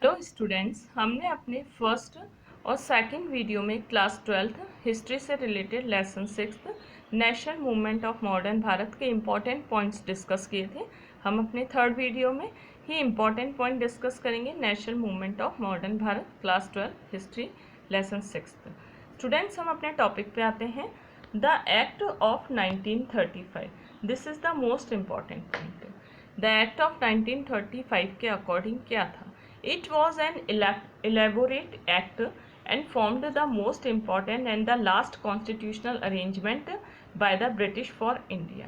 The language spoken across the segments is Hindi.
हेलो स्टूडेंट्स, हमने अपने फर्स्ट और सेकंड वीडियो में क्लास 12th हिस्ट्री से related lesson 6 national movement of modern Bharat के इम्पॉर्टेंट पॉइंट्स डिस्कस किए थे। हम अपने थर्ड वीडियो में ही इम्पॉर्टेंट पॉइंट डिस्कस करेंगे national movement of modern Bharat class 12 history lesson 6। Students, हम अपने टॉपिक पे आते हैं। The act of 1935, this is the most important point. The act of 1935 के अकॉर्डिंग क्या था? It was an elaborate act and formed the most important and the last constitutional arrangement by the British for India.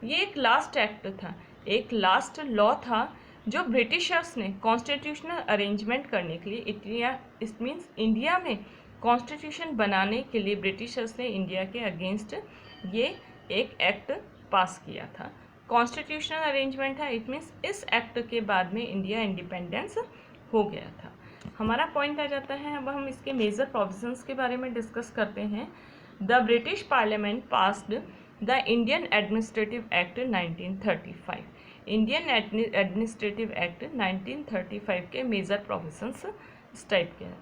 ये एक लास्ट एक्ट था, एक लास्ट लॉ था जो ब्रिटिशर्स ने कॉन्स्टिट्यूशनल अरेंजमेंट करने के लिए इट मीन्स इंडिया में कॉन्स्टिट्यूशन बनाने के लिए ब्रिटिशर्स ने इंडिया के अगेंस्ट ये एक एक्ट पास किया था। कॉन्स्टिट्यूशनल अरेंजमेंट था, इट मीन्स इस एक्ट के बाद में इंडिया इंडिपेंडेंस हो गया था। हमारा पॉइंट आ जाता है, अब हम इसके मेजर प्रोविजंस के बारे में डिस्कस करते हैं। The British parliament passed the Indian administrative act 1935। Indian administrative act 1935 के मेजर प्रोविजंस इस टाइप के हैं।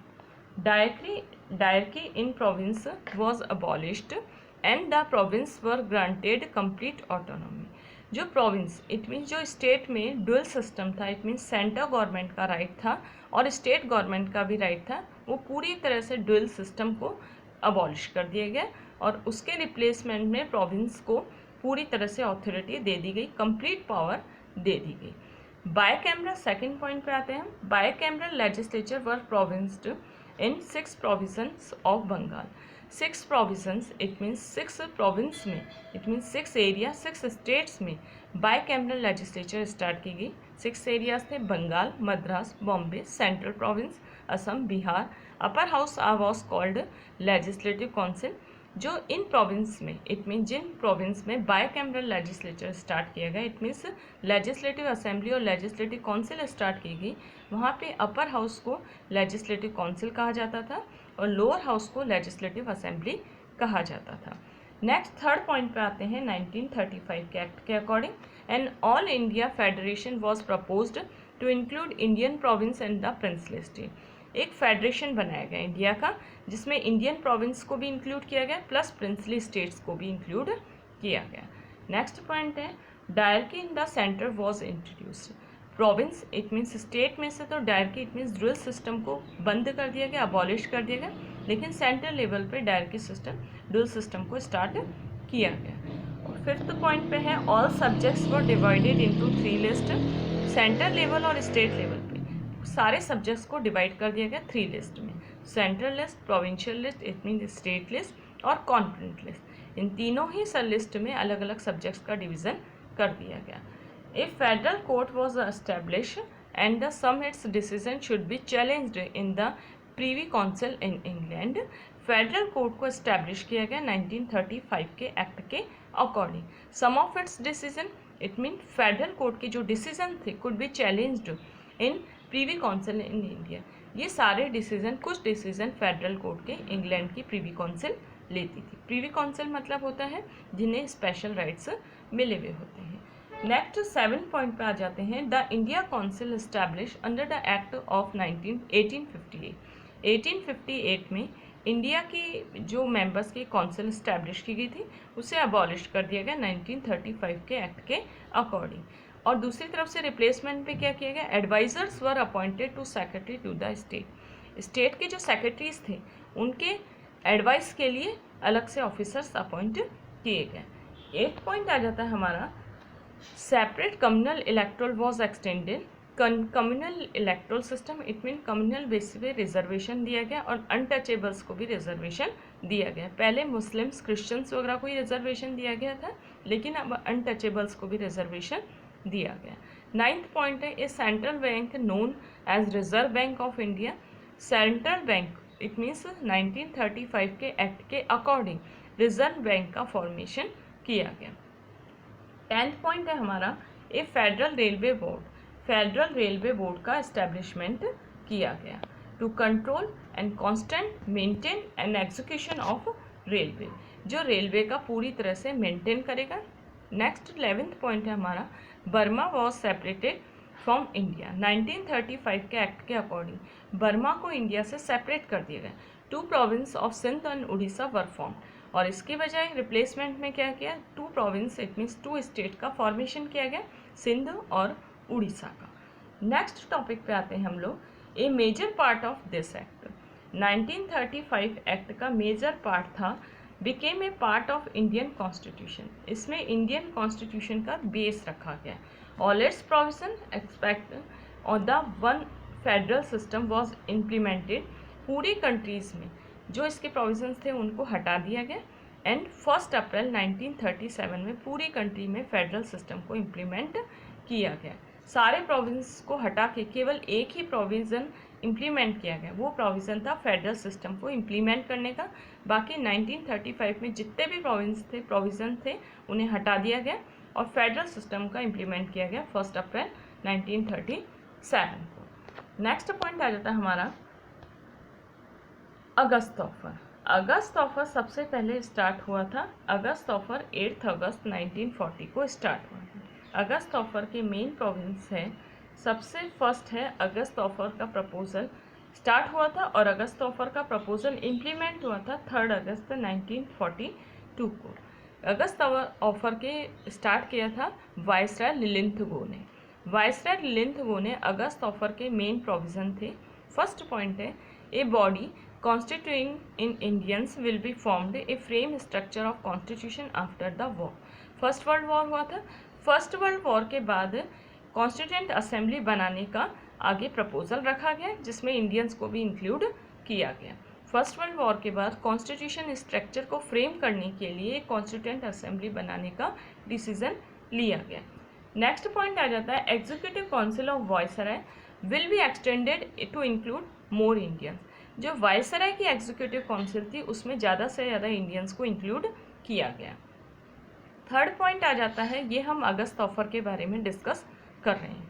Dyarchy in province was abolished and the province were granted complete autonomy. जो प्रोविंस इट मीन्स जो स्टेट में डुअल सिस्टम था, इट मीन्स सेंटर गवर्नमेंट का राइट था और स्टेट गवर्नमेंट का भी राइट था, वो पूरी तरह से डुअल सिस्टम को अबॉलिश कर दिया गया और उसके रिप्लेसमेंट में प्रोविंस को पूरी तरह से अथॉरिटी दे दी गई, कंप्लीट पावर दे दी गई। बायकैमरल, सेकेंड पॉइंट पे आते हैं। Bicameral legislature were provinced in 6 provisions of Bengal. 6 provisions it means 6 province में, इट मीन्स 6 एरिया 6 स्टेट्स में बायकैमरल लेजिस्लेचर स्टार्ट की गई। 6 एरियाज थे Bengal, Madras, Bombay, central province, Assam, Bihar. Upper house was called legislative council. जो इन प्रोविंस में इट मीन जिन प्रोविंस में बायकैमरल लेजिस्लेचर स्टार्ट किया गया, इट मीन्स लेजिस्लेटिव असेंबली और लेजिस्लेटिव काउंसिल स्टार्ट की गई, वहाँ पे अपर हाउस को लेजिस्लेटिव काउंसिल कहा जाता था और लोअर हाउस को लेजिस्लेटिव असेंबली कहा जाता था। नेक्स्ट थर्ड पॉइंट पे आते हैं। 1935 के एक्ट के according an all India federation was proposed to include Indian province and the princely state. एक फेडरेशन बनाया गया इंडिया का, जिसमें इंडियन प्रोविंस को भी इंक्लूड किया गया प्लस प्रिंसली स्टेट्स को भी इंक्लूड किया गया। नेक्स्ट पॉइंट है dyarchy in the centre was introduced. Province it means state में से तो dyarchy it means drill system को बंद कर दिया गया, अबॉलिश कर दिया गया, लेकिन सेंट्रल लेवल पे डायरकी सिस्टम ड्रिल सिस्टम को स्टार्ट किया गया। और फिफ्थ पॉइंट पे है all subjects were divided into 3 list. Central level और स्टेट लेवल पे सारे सब्जेक्ट्स को डिवाइड कर दिया गया 3 लिस्ट में। Central list, provincial list it mean state list और कॉन्फ्रेंस लिस्ट। इन तीनों ही सब लिस्ट में अलग अलग सब्जेक्ट्स का डिवीज़न कर दिया गया। A federal court was establish and the some its decision should be challenged in the privy council in England. Federal court को एस्टेब्लिश किया गया 1935 के एक्ट के according. Some of its decision it mean federal court के जो डिसीजन थे could be challenged in privy council in India. ये सारे डिसीजन, कुछ डिसीजन फेडरल कोर्ट के इंग्लैंड की प्रीवी काउंसिल लेती थी। प्रीवी काउंसिल मतलब होता है जिन्हें स्पेशल राइट्स मिले हुए होते हैं। नेक्स्ट 7 पॉइंट पे आ जाते हैं। The India council establish under the act of 1858। 1858 में इंडिया की जो मेंबर्स की काउंसिल इस्टेब्लिश की गई थी उसे अबॉलिश कर दिया गया 1935 के एक्ट के अकॉर्डिंग। और दूसरी तरफ से रिप्लेसमेंट पे क्या किया गया, advisers were appointed to secretary to the state. State के जो सेक्रेटरीज थे उनके एडवाइस के लिए अलग से ऑफिसर्स अपॉइंट किए गए। 8 पॉइंट आ जाता है हमारा separate communal electoral was extended. Communal electoral system it mean communal basis पे रिजर्वेशन दिया गया और अनटचेबल्स को भी रिजर्वेशन दिया गया। पहले मुस्लिम्स, क्रिश्चियंस वगैरह को ही रिजर्वेशन दिया गया था, लेकिन अब अनटचेबल्स को भी रिजर्वेशन दिया गया। 9th पॉइंट है a central bank known as reserve bank of India. Central bank it means 1935 के एक्ट के अकॉर्डिंग रिजर्व बैंक का फॉर्मेशन किया गया। 10th पॉइंट है हमारा a federal railway board. Federal railway board का एस्टेब्लिशमेंट किया गया to control and constant maintain and execution of railway, जो रेलवे का पूरी तरह से मेंटेन करेगा। नेक्स्ट 11th पॉइंट है हमारा Burma was separated from India. 1935 के एक्ट के अकॉर्डिंग बर्मा को इंडिया से सेपरेट कर दिया गया। 2 province of Sindh and Orissa were form, और इसके बजाय रिप्लेसमेंट में क्या किया, 2 प्रोविंस इट मीन्स 2 स्टेट का फॉर्मेशन किया गया, सिंध और उड़ीसा का। नेक्स्ट टॉपिक पे आते हैं हम लोग, a major part of this act. 1935 act का मेजर पार्ट था became a part of Indian constitution. इसमें इंडियन कॉन्स्टिट्यूशन का बेस रखा गया। All its provision expect on the one federal system was implemented. पूरी कंट्रीज़ में जो इसके प्रोविजंस थे उनको हटा दिया गया एंड 1 अप्रैल 1937 में पूरी कंट्री में फेडरल सिस्टम को इम्प्लीमेंट किया गया। सारे प्रोविंस को हटा के केवल एक ही प्रोविज़न इम्प्लीमेंट किया गया, वो प्रोविज़न था फेडरल सिस्टम को इम्प्लीमेंट करने का। बाकी 1935 में जितने भी प्रोविज़न थे उन्हें हटा दिया गया और फेडरल सिस्टम का इम्प्लीमेंट किया गया 1 अप्रैल 1937 को। नेक्स्ट पॉइंट आ जाता है हमारा अगस्त ऑफर। अगस्त ऑफर सबसे पहले स्टार्ट हुआ था, अगस्त ऑफर 8 अगस्त 1940 को स्टार्ट हुआ था। अगस्त ऑफर के मेन प्रोविंस है, सबसे फर्स्ट है अगस्त ऑफर का प्रपोजल स्टार्ट हुआ था और अगस्त ऑफर का प्रपोजल इम्प्लीमेंट हुआ था 3 अगस्त 1942 को। अगस्त ऑफर के स्टार्ट किया था वायसराय लिलिंथगो ने। वायसराय लिलिंथगो ने अगस्त ऑफर के मेन प्रोविज़न थे। फर्स्ट पॉइंट है, a body constituting in Indians will be formed a frame structure of constitution after the war। First world war हुआ था। फर्स्ट वर्ल्ड वॉर के बाद कॉन्स्टिट्यूएंट असेंबली बनाने का आगे प्रपोजल रखा गया जिसमें इंडियंस को भी इंक्लूड किया गया। फर्स्ट वर्ल्ड वॉर के बाद कॉन्स्टिट्यूशन स्ट्रक्चर को फ्रेम करने के लिए कॉन्स्टिट्यूएंट असेंबली बनाने का डिसीजन लिया गया। नेक्स्ट पॉइंट आ जाता है, executive council of viceroy will be extended to include more Indians. जो वायसराय की एग्जीक्यूटिव काउंसिल थी उसमें ज़्यादा से ज़्यादा इंडियंस को इंक्लूड किया गया। थर्ड पॉइंट आ जाता है, ये हम अगस्त ऑफर के बारे में डिस्कस कर रहे हैं।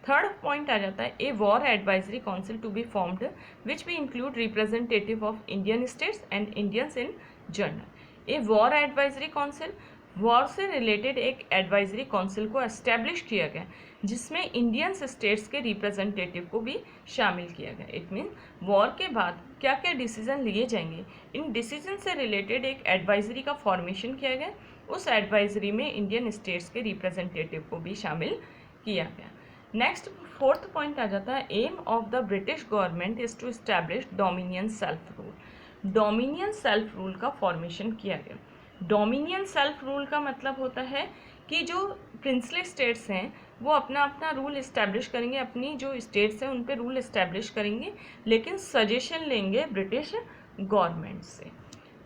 थर्ड पॉइंट आ जाता है, a war advisory council to be formed which भी include representative of Indian states and Indians in general. A war advisory council, war से रिलेटेड एक एडवाइजरी काउंसिल को एस्टेब्लिश किया गया जिसमें इंडियंस स्टेट्स के रिप्रेजेंटेटिव को भी शामिल किया गया। इट मीन वॉर के बाद क्या क्या डिसीजन लिए जाएंगे, इन डिसीजन से रिलेटेड एक एडवाइजरी का फॉर्मेशन किया गया। उस एडवाइजरी में इंडियन स्टेट्स के रिप्रेजेंटेटिव को भी शामिल किया गया। नेक्स्ट फोर्थ पॉइंट आ जाता है, aim of the British government is to establish dominion self rule. Dominion self rule का फॉर्मेशन किया गया। डोमिनियन सेल्फ रूल का मतलब होता है कि जो प्रिंसली स्टेट्स हैं वो अपना अपना रूल इस्टेब्लिश करेंगे, अपनी जो स्टेट्स हैं उन पे रूल इस्टेब्लिश करेंगे लेकिन सजेशन लेंगे ब्रिटिश गवर्नमेंट से।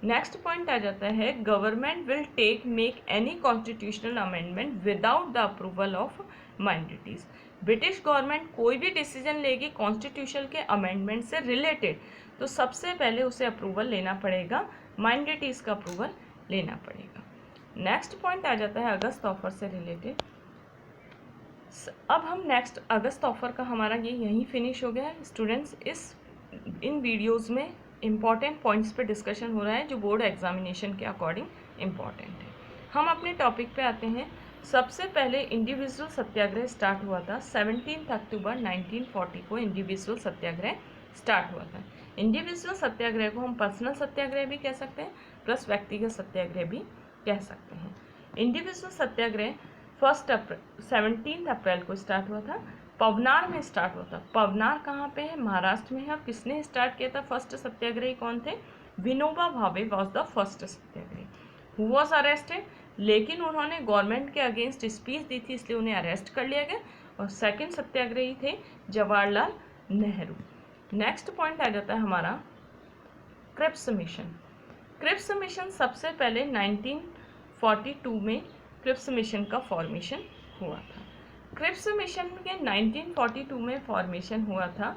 नेक्स्ट पॉइंट आ जाता है, government will take make any constitutional amendment without the approval of minorities. British government कोई भी डिसीजन लेगी कॉन्स्टिट्यूशन के अमेंडमेंट से रिलेटेड तो सबसे पहले उसे अप्रूवल लेना पड़ेगा, माइनॉरिटीज़ का अप्रूवल लेना पड़ेगा। नेक्स्ट पॉइंट आ जाता है अगस्त ऑफर से रिलेटेड। अब हम नेक्स्ट अगस्त ऑफर का हमारा ये यहीं फिनिश हो गया है स्टूडेंट्स। इन वीडियोस में इम्पॉर्टेंट पॉइंट्स पे डिस्कशन हो रहा है जो बोर्ड एग्जामिनेशन के अकॉर्डिंग इम्पॉर्टेंट है। हम अपने टॉपिक पे आते हैं। सबसे पहले इंडिविजुअल सत्याग्रह स्टार्ट हुआ था 17 अक्टूबर 1940 को इंडिविजुअल सत्याग्रह स्टार्ट हुआ था। इंडिविजुअल सत्याग्रह को हम पर्सनल सत्याग्रह भी कह सकते हैं प्लस व्यक्तिगत सत्याग्रह भी कह सकते हैं। इंडिविजुअल सत्याग्रह 17 अप्रैल को स्टार्ट हुआ था, पवनार में स्टार्ट हुआ था। पवनार कहाँ पे है, महाराष्ट्र में है। और किसने स्टार्ट किया था, फर्स्ट सत्याग्रही कौन थे, Vinoba Bhave was the first satyagrahi who was arrested. लेकिन उन्होंने गवर्नमेंट के अगेंस्ट स्पीच दी थी इसलिए उन्हें अरेस्ट कर लिया गया। और सेकेंड सत्याग्रही थे जवाहरलाल नेहरू। नेक्स्ट पॉइंट आ जाता है हमारा क्रिप्स मिशन। क्रिप्स मिशन सबसे पहले 1942 में क्रिप्स मिशन का फॉर्मेशन हुआ था। क्रिप्स मिशन के 1942 में फॉर्मेशन हुआ था।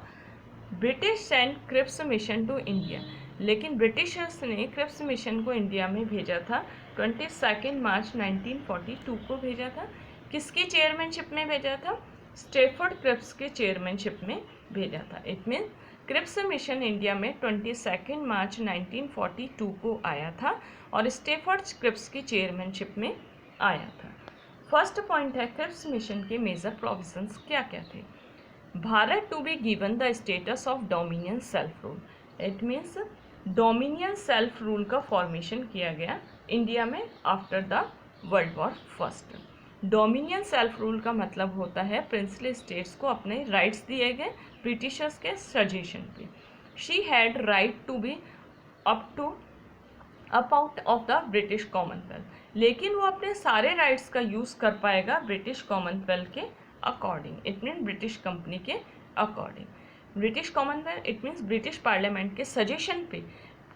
British send Cripps mission to India, लेकिन ब्रिटिशर्स ने क्रिप्स मिशन को इंडिया में भेजा था 22 मार्च 1942 को भेजा था। किसकी चेयरमैनशिप में भेजा था, स्टेफर्ड क्रिप्स के चेयरमैनशिप में भेजा था। It mean Cripps mission India में 22 मार्च 1942 को आया था और स्टेफर्ड क्रिप्स की चेयरमैनशिप में आया था। फर्स्ट पॉइंट है क्रिप्स मिशन के मेजर प्रोविजंस क्या क्या थे। Bharat to be given the status of dominion self rule, it means dominion self rule का फॉर्मेशन किया गया इंडिया में after the world war first. Dominion self rule का मतलब होता है प्रिंसली स्टेट्स को अपने राइट्स दिए गए ब्रिटिशर्स के सजेशन पे। She had right to be up out of the British Commonwealth, लेकिन वो अपने सारे राइट्स का यूज़ कर पाएगा ब्रिटिश कॉमनवेल्थ के according, it mean British company के according. British Commonwealth it means British parliament के सजेशन पे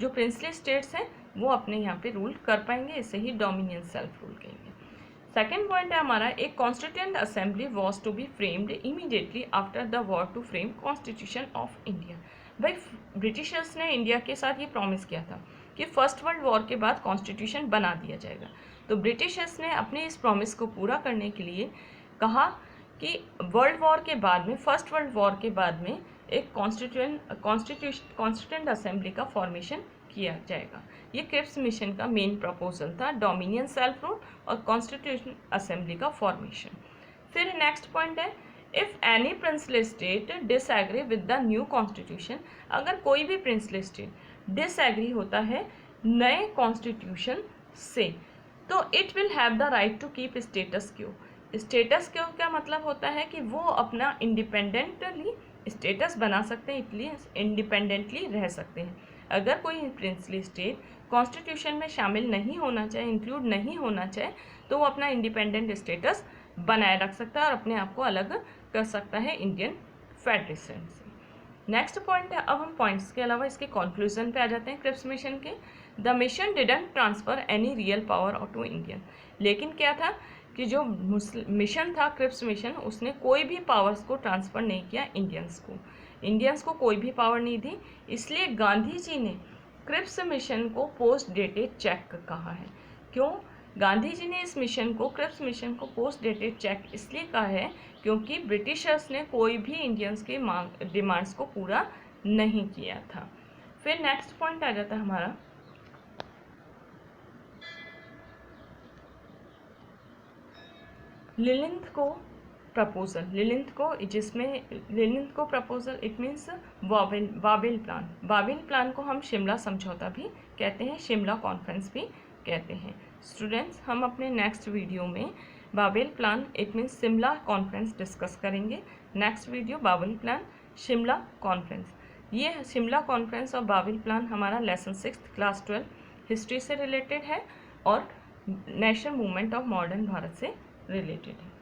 जो प्रिंसली स्टेट्स हैं वो अपने यहाँ पे रूल कर पाएंगे, इसे ही डोमिनियन सेल्फ रूल कहेंगे। सेकेंड पॉइंट है हमारा, एक constituent assembly was to be framed immediately after the war to frame constitution of India. भाई ब्रिटिशर्स ने इंडिया के साथ ये प्रॉमिस किया था कि फर्स्ट वर्ल्ड वॉर के बाद कॉन्स्टिट्यूशन बना दिया जाएगा, तो ब्रिटिशर्स ने अपने इस प्रॉमिस को पूरा करने के लिए कहा कि वर्ल्ड वॉर के बाद में, फर्स्ट वर्ल्ड वॉर के बाद में एक कॉन्स्टिट्यूएंट असेंबली का फॉर्मेशन किया जाएगा। ये क्रिप्स मिशन का मेन प्रपोजल था, डोमिनियन सेल्फ रूल और कॉन्स्टिट्यूशन असेंबली का फॉर्मेशन। फिर नेक्स्ट पॉइंट है, if any princely state disagree with the new constitution, अगर कोई भी प्रिंसली स्टेट डिसएग्री होता है नए कॉन्स्टिट्यूशन से, तो it will have the right to keep status quo. Status quo का मतलब होता है कि वो अपना इंडिपेंडेंटली स्टेटस बना सकते हैं, इसलिए इंडिपेंडेंटली रह सकते हैं। अगर कोई प्रिंसली स्टेट कॉन्स्टिट्यूशन में शामिल नहीं होना चाहे, इंक्लूड नहीं होना चाहे, तो वो अपना इंडिपेंडेंट स्टेटस बनाए रख सकता है और अपने आप को अलग कर सकता है इंडियन फेडरेशन से। नेक्स्ट पॉइंट है, अब हम पॉइंट्स के अलावा इसके कंक्लूजन पे आ जाते हैं क्रिप्स मिशन के। The mission didn't transfer any real power to Indian, लेकिन क्या था कि जो मिशन था क्रिप्स मिशन, उसने कोई भी पावर्स को ट्रांसफ़र नहीं किया इंडियंस को कोई भी पावर नहीं दी। इसलिए गांधी जी ने क्रिप्स मिशन को पोस्ट डेटेड चेक कहा है। क्यों गांधी जी ने इस मिशन को, क्रिप्स मिशन को पोस्ट डेटेड चेक इसलिए कहा है क्योंकि ब्रिटिशर्स ने कोई भी इंडियंस के डिमांड्स को पूरा नहीं किया था। फिर नेक्स्ट पॉइंट आ जाता है हमारा, लिलिंथ को प्रपोजल, लिलिंथ को proposal it means Wavell plan. Wavell plan को हम शिमला समझौता भी कहते हैं, शिमला कॉन्फ्रेंस भी कहते हैं। स्टूडेंट्स, हम अपने नेक्स्ट वीडियो में Wavell plan it means Shimla conference discuss करेंगे। Next video Wavell plan Shimla conference. ये शिमला कॉन्फ्रेंस और वावेल प्लान हमारा लेसन 6 क्लास 12 हिस्ट्री से रिलेटेड है और national movement of modern Bharat से रिलेटेड है।